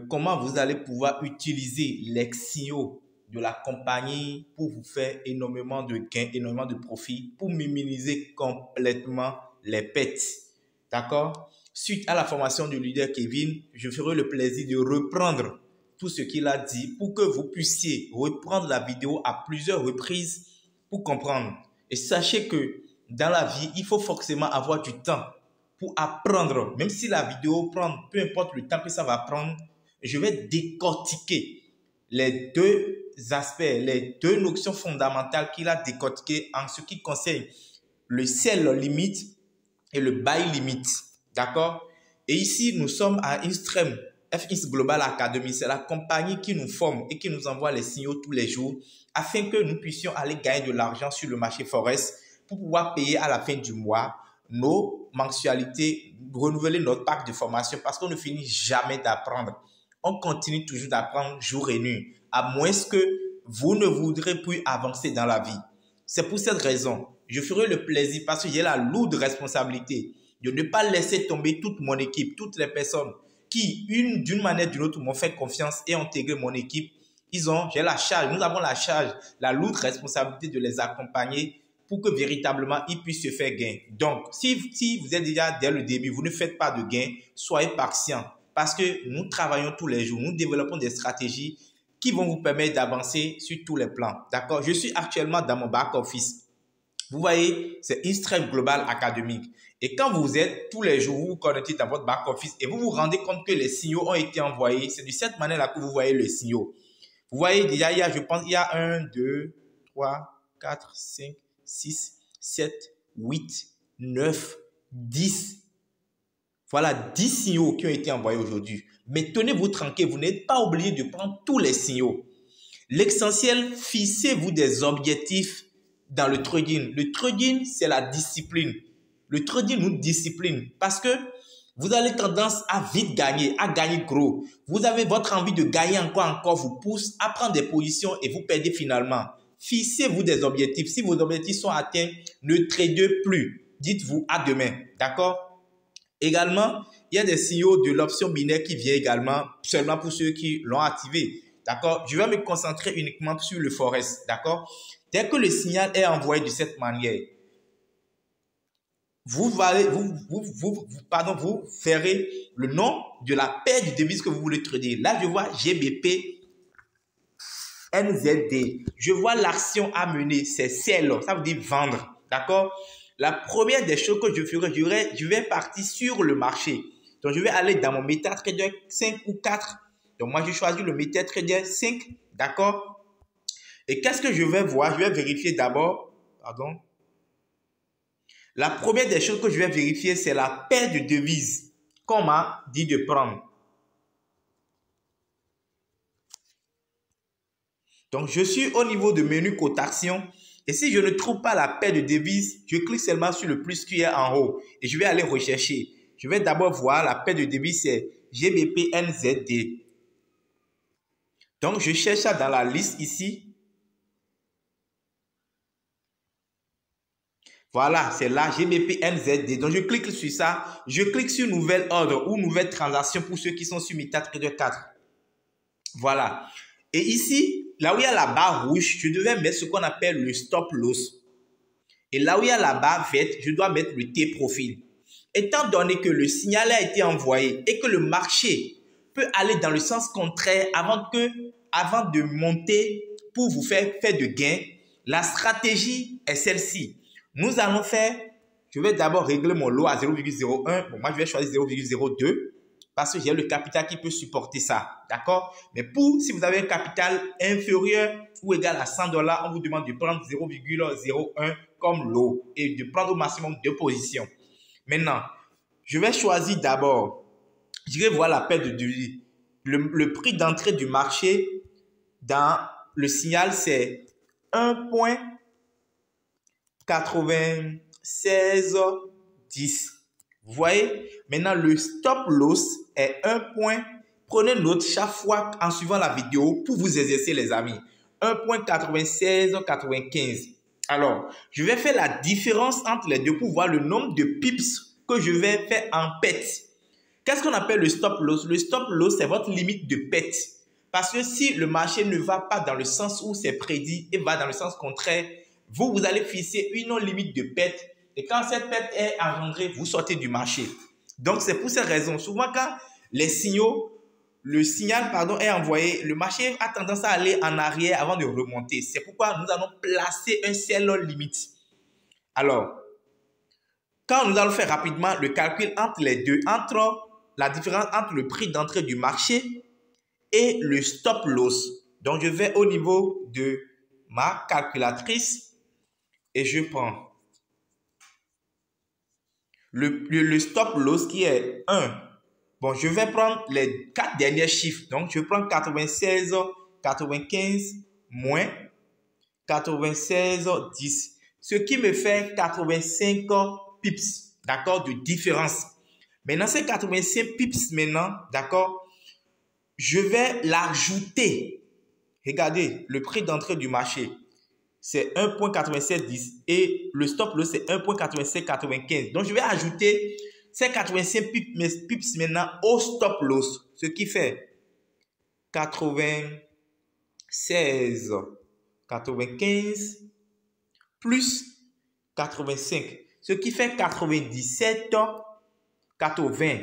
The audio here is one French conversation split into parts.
comment vous allez pouvoir utiliser les signaux de la compagnie pour vous faire énormément de gains, énormément de profits, pour minimiser complètement les pertes. D'accord? Suite à la formation du leader Kevin, je ferai le plaisir de reprendre tout ce qu'il a dit pour que vous puissiez reprendre la vidéo à plusieurs reprises pour comprendre. Et sachez que dans la vie, il faut forcément avoir du temps pour apprendre. Même si la vidéo prend, peu importe le temps que ça va prendre, je vais décortiquer les deux aspects, les deux notions fondamentales qu'il a décortiquées en ce qui concerne le sell limit et le buy limit. D'accord? Et ici, nous sommes à Instream FX Global Academy. C'est la compagnie qui nous forme et qui nous envoie les signaux tous les jours afin que nous puissions aller gagner de l'argent sur le marché Forex pour pouvoir payer à la fin du mois nos mensualités, renouveler notre pack de formation parce qu'on ne finit jamais d'apprendre. On continue toujours d'apprendre jour et nuit, à moins que vous ne voudrez plus avancer dans la vie. C'est pour cette raison, je ferai le plaisir parce que j'ai la lourde responsabilité de ne pas laisser tomber toute mon équipe, toutes les personnes qui, d'une manière ou d'une autre, m'ont fait confiance et ont intégré mon équipe. J'ai la charge, nous avons la charge, la lourde responsabilité de les accompagner pour que véritablement ils puissent se faire gain. Donc, si vous êtes déjà dès le début, vous ne faites pas de gain, soyez patient parce que nous travaillons tous les jours, nous développons des stratégies qui vont vous permettre d'avancer sur tous les plans. D'accord? Je suis actuellement dans mon back-office. Vous voyez, c'est Instream Global Academic. Et quand vous êtes tous les jours, vous vous connectez dans votre back-office et vous vous rendez compte que les signaux ont été envoyés. C'est de cette manière-là que vous voyez les signaux. Vous voyez déjà, je pense, il y a 1, 2, 3, 4, 5, 6, 7, 8, 9, 10. Voilà 10 signaux qui ont été envoyés aujourd'hui. Mais tenez-vous tranquille, vous n'êtes pas obligé de prendre tous les signaux. L'essentiel, fixez-vous des objectifs dans le trading. Le trading, c'est la discipline. Le trading nous discipline parce que vous avez tendance à vite gagner, à gagner gros. Vous avez votre envie de gagner encore vous pousse à prendre des positions et vous perdez finalement. Fixez-vous des objectifs. Si vos objectifs sont atteints, ne tradez plus. Dites-vous à demain. D'accord? Également, il y a des signaux de l'option binaire qui vient également seulement pour ceux qui l'ont activé. D'accord? Je vais me concentrer uniquement sur le Forex. D'accord? Dès que le signal est envoyé de cette manière, vous verrez le nom de la paire de devises que vous voulez trader. Là, je vois GBP NZD. Je vois l'action à mener, c'est sell, ça veut dire vendre. D'accord? La première des choses que je ferai, je vais partir sur le marché. Donc, je vais aller dans mon MetaTrader 5 ou 4. Donc, moi, je choisis le MetaTrader 5. D'accord? Et qu'est-ce que je vais voir? Je vais vérifier d'abord. Pardon. La première des choses que je vais vérifier, c'est la paire de devises qu'on m'a dit de prendre. Donc, je suis au niveau de menu cotation. Et si je ne trouve pas la paire de devises, je clique seulement sur le plus qui est en haut. Et je vais aller rechercher. Je vais d'abord voir la paire de devises, c'est GBP NZD. Donc, je cherche ça dans la liste ici. Voilà, c'est là, GBP NZD. Donc, je clique sur ça. Je clique sur nouvel ordre ou nouvelle transaction pour ceux qui sont sur MetaTrader 4. Voilà. Et ici, là où il y a la barre rouge, je devais mettre ce qu'on appelle le stop loss. Et là où il y a la barre verte, je dois mettre le T-profil. Étant donné que le signal a été envoyé et que le marché peut aller dans le sens contraire avant de monter pour vous faire de gains, la stratégie est celle-ci. Nous allons faire, je vais d'abord régler mon lot à 0,01. Bon, moi, je vais choisir 0,02 parce que j'ai le capital qui peut supporter ça. D'accord? Mais si vous avez un capital inférieur ou égal à $100, on vous demande de prendre 0,01 comme lot et de prendre au maximum 2 positions. Maintenant, je vais choisir d'abord, je vais voir la paire de devises. Le prix d'entrée du marché dans le signal, c'est 1,9610. Vous voyez? Maintenant, le stop loss est 1 point. Prenez note chaque fois en suivant la vidéo pour vous exercer, les amis. 1,9695. Alors, je vais faire la différence entre les deux pour voir le nombre de pips que je vais faire en pète. Qu'est-ce qu'on appelle le stop loss? Le stop loss, c'est votre limite de perte. Parce que si le marché ne va pas dans le sens où c'est prédit et va dans le sens contraire, vous allez fixer une limite de perte. Et quand cette perte est engendrée, vous sortez du marché. Donc, c'est pour ces raisons. Souvent, quand le signal est envoyé, le marché a tendance à aller en arrière avant de remonter. C'est pourquoi nous allons placer un sell limite. Alors, quand nous allons faire rapidement le calcul entre les deux, entre la différence entre le prix d'entrée du marché et le stop loss. Donc, je vais au niveau de ma calculatrice et je prends le stop loss qui est 1. Bon, je vais prendre les 4 derniers chiffres. Donc, je prends 96, 95, moins 96, 10. Ce qui me fait 85 pips, d'accord, de différence. Maintenant, ces 85 pips maintenant, d'accord, je vais l'ajouter. Regardez, le prix d'entrée du marché, c'est 1.8710 et le stop loss, c'est 1.8795. Donc, je vais ajouter ces 85 pips maintenant au stop loss, ce qui fait 96, 95 plus 85, ce qui fait 97, 80.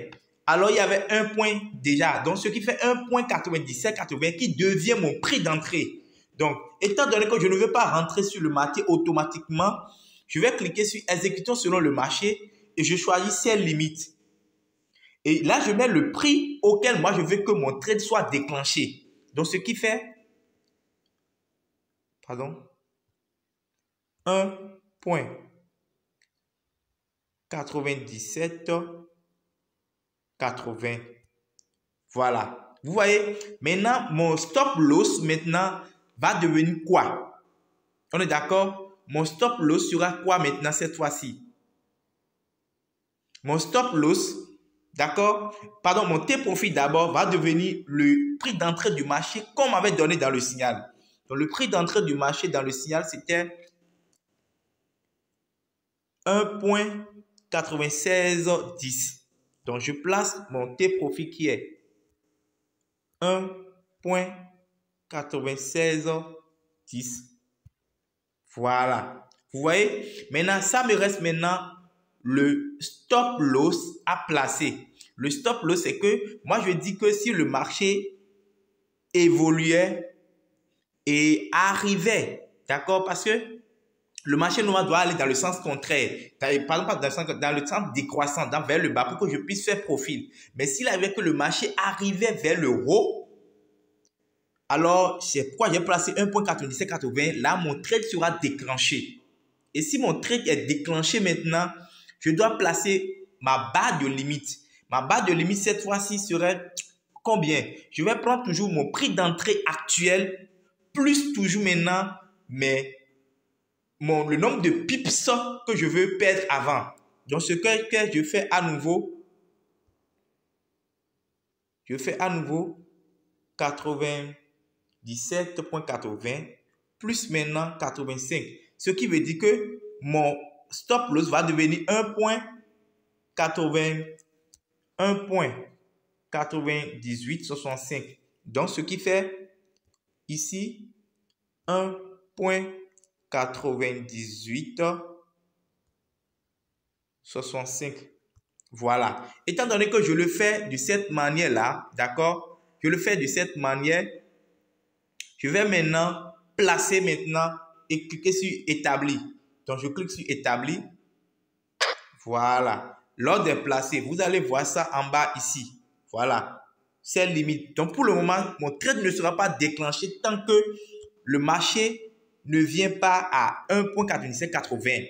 Alors, il y avait un point déjà, donc ce qui fait 1.97, 80 qui devient mon prix d'entrée. Donc, étant donné que je ne veux pas rentrer sur le marché automatiquement, je vais cliquer sur exécutons selon le marché et je choisis ces limites. Et là, je mets le prix auquel moi je veux que mon trade soit déclenché. Donc, ce qui fait, 1.97, 80. Voilà. Vous voyez, maintenant, mon stop loss maintenant va devenir quoi? On est d'accord? Mon stop loss sera quoi maintenant cette fois-ci? Mon stop loss, d'accord? Pardon, mon T-profit d'abord va devenir le prix d'entrée du marché qu'on m'avait donné dans le signal. Donc, le prix d'entrée du marché dans le signal, c'était 1.9610. Donc, je place mon T-profit qui est 1.9610. Voilà. Vous voyez? Maintenant, ça me reste maintenant le stop loss à placer. Le stop loss, c'est que moi, je dis que si le marché évoluait et arrivait, d'accord? Parce que le marché noir doit aller dans le sens contraire. Par exemple, dans le sens décroissant, vers le bas, pour que je puisse faire profil. Mais s'il avait que le marché arrivait vers le haut, alors c'est pourquoi j'ai placé 1.9780. Là, mon trade sera déclenché. Et si mon trade est déclenché maintenant, je dois placer ma barre de limite. Ma barre de limite, cette fois-ci, serait combien? Je vais prendre toujours mon prix d'entrée actuel, plus toujours maintenant, mais le nombre de pips que je veux perdre avant. Donc, ce que je fais à nouveau, 97.80 plus maintenant 85. Ce qui veut dire que mon stop loss va devenir 1.9865. Donc, ce qui fait ici 1.9865. Voilà. Étant donné que je le fais de cette manière-là, d'accord? Je le fais de cette manière. Je vais maintenant placer maintenant et cliquer sur établir. Donc, je clique sur établir. Voilà. Lors de placer, vous allez voir ça en bas ici. Voilà. C'est limite. Donc, pour le moment, mon trade ne sera pas déclenché tant que le marché ne vient pas à 1.9780.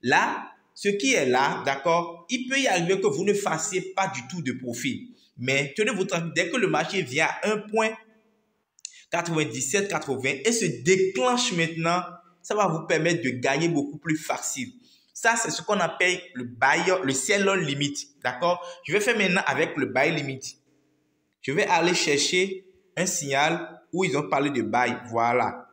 Là, ce qui est là, d'accord, il peut y arriver que vous ne fassiez pas du tout de profit. Mais tenez-vous tranquille, dès que le marché vient à 1.9780 et se déclenche maintenant, ça va vous permettre de gagner beaucoup plus facile. Ça, c'est ce qu'on appelle le sell limit. D'accord? Je vais faire maintenant avec le buy limit. Je vais aller chercher un signal où ils ont parlé de buy. Voilà.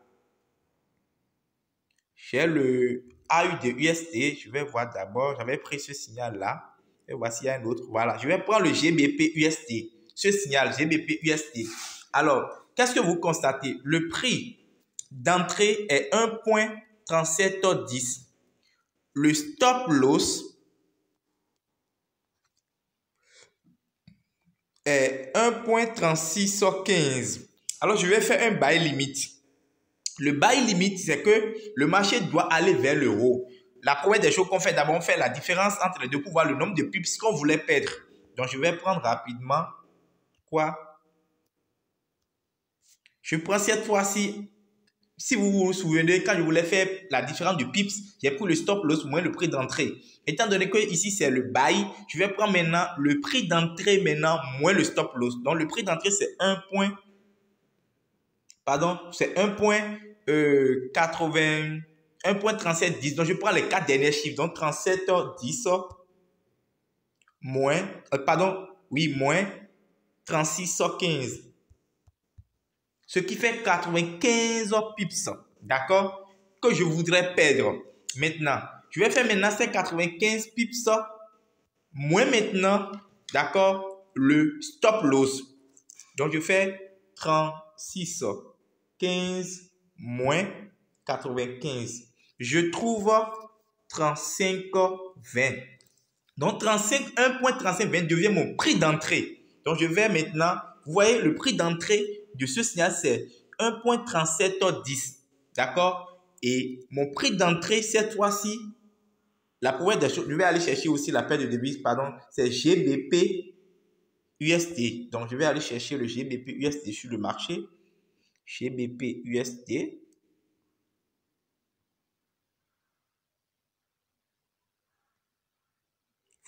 J'ai le AUD USD. Je vais voir d'abord. J'avais pris ce signal-là. Et voici, il y a un autre. Voilà, je vais prendre le GBP USD. Ce signal GBP USD. Alors, qu'est-ce que vous constatez? Le prix d'entrée est 1.3710. Le stop loss est 1.3615. Alors, je vais faire un buy limit. Le buy limit, c'est que le marché doit aller vers le haut. La première des choses qu'on fait, d'abord, on fait la différence entre les deux pour voir le nombre de pips qu'on voulait perdre. Donc, je vais prendre rapidement quoi? Je prends cette fois-ci, si vous vous souvenez, quand je voulais faire la différence de pips, j'ai pris le stop loss moins le prix d'entrée. Étant donné que ici c'est le buy, je vais prendre maintenant le prix d'entrée maintenant moins le stop loss. Donc, le prix d'entrée, c'est 1.3710. Donc, je prends les 4 derniers chiffres. Donc, 3710 moins, moins 3615. Ce qui fait 95 pips. D'accord? Que je voudrais perdre. Maintenant, je vais faire maintenant ces 95 pips moins maintenant, d'accord, le stop loss. Donc, je fais 36 15 moins 95. Je trouve 35 20. Donc, 1.3520 devient mon prix d'entrée. Donc, je vais maintenant, vous voyez, le prix d'entrée de ce signal, c'est 1.3710. D'accord? Et mon prix d'entrée, cette fois-ci, la première des choses, je vais aller chercher aussi la paire de devises, c'est GBP USD. Donc, je vais aller chercher le GBP USD sur le marché. GBP USD.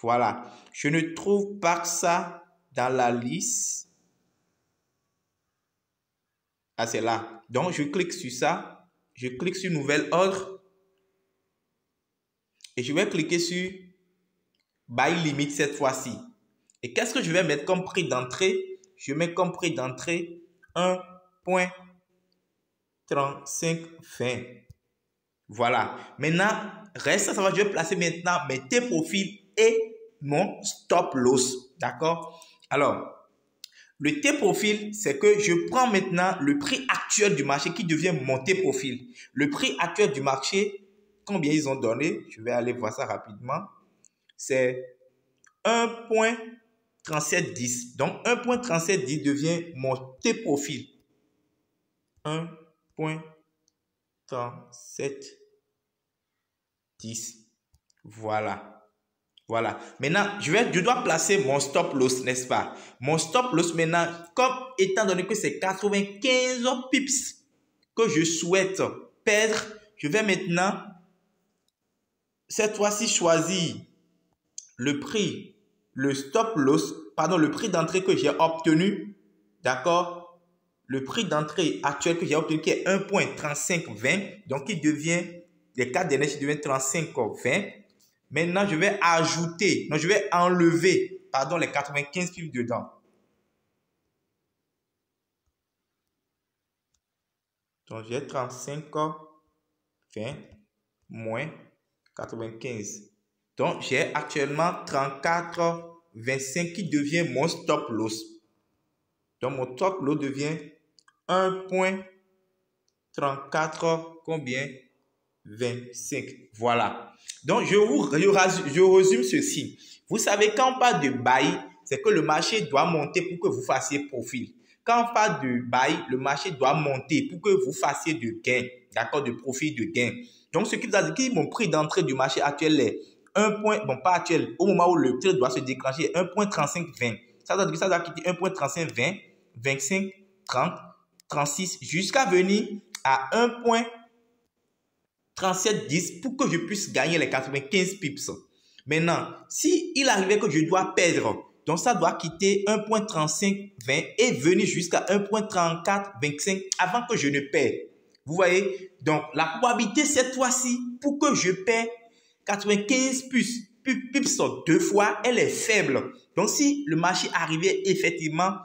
Voilà. Je ne trouve pas ça dans la liste. Ah, c'est là. Donc, je clique sur ça. Je clique sur Nouvelle ordre. Et je vais cliquer sur Buy Limit cette fois-ci. Et qu'est-ce que je vais mettre comme prix d'entrée? Je mets comme prix d'entrée 1.3520. Voilà. Maintenant, reste à savoir, je vais placer maintenant mes T-profils et mon stop loss. D'accord? Alors, le T-profil, c'est que je prends maintenant le prix actuel du marché qui devient mon T-profil. Le prix actuel du marché, combien ils ont donné? Je vais aller voir ça rapidement. C'est 1.3710. Donc, 1.3710 devient mon T-profil. 1.3710. Voilà. Voilà. Maintenant, je dois placer mon stop loss, n'est-ce pas? Mon stop loss maintenant, comme étant donné que c'est 95 pips que je souhaite perdre, je vais maintenant, cette fois-ci, choisir le prix, le stop loss, le prix d'entrée que j'ai obtenu, d'accord? Le prix d'entrée actuel que j'ai obtenu qui est 1.3520, donc il devient, les 4 derniers, il devient 3520. Maintenant, je vais ajouter, je vais enlever, les 95 pips dedans. Donc, j'ai 35, 20, moins 95. Donc, j'ai actuellement 34, 25 qui devient mon stop loss. Donc, mon stop loss devient 1.34, combien? 25. Voilà. Donc, je résume ceci. Vous savez, quand on parle de buy, c'est que le marché doit monter pour que vous fassiez profit. Quand on parle de buy, le marché doit monter pour que vous fassiez de gain, d'accord, de profit, de gain. Donc, ce qui vous a dit que mon prix d'entrée du marché actuel est pas actuel, au moment où le trade doit se déclencher, 1.3520. Ça doit quitter 1.3520, 25, 30, 36, jusqu'à venir à 1.3710 pour que je puisse gagner les 95 pips. Maintenant, si il arrivait que je dois perdre, donc ça doit quitter 1.3520 et venir jusqu'à 1.3425 avant que je ne perde. Vous voyez? Donc, la probabilité cette fois-ci pour que je perde 95 pips deux fois, elle est faible. Donc, si le marché arrivait effectivement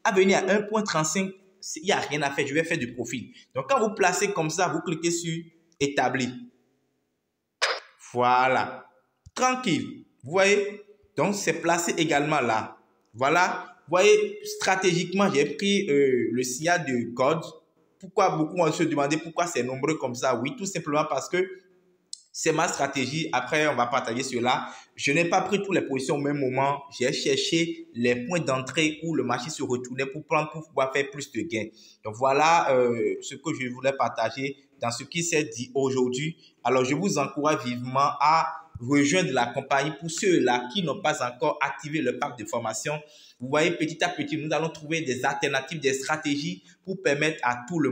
à venir à 1.35, il n'y a rien à faire, je vais faire du profit. Donc, quand vous placez comme ça, vous cliquez sur établi. Voilà. Tranquille. Vous voyez? Donc, c'est placé également là. Voilà, vous voyez, stratégiquement, j'ai pris le signal de code. Pourquoi beaucoup vont se demander pourquoi c'est nombreux comme ça? Oui, tout simplement parce que c'est ma stratégie. Après, on va partager cela. Je n'ai pas pris toutes les positions au même moment. J'ai cherché les points d'entrée où le marché se retournait pour pouvoir faire plus de gains. Donc voilà ce que je voulais partager dans ce qui s'est dit aujourd'hui. Alors, je vous encourage vivement à rejoindre la compagnie pour ceux-là qui n'ont pas encore activé le pack de formation. Vous voyez, petit à petit, nous allons trouver des alternatives, des stratégies pour permettre à tout le monde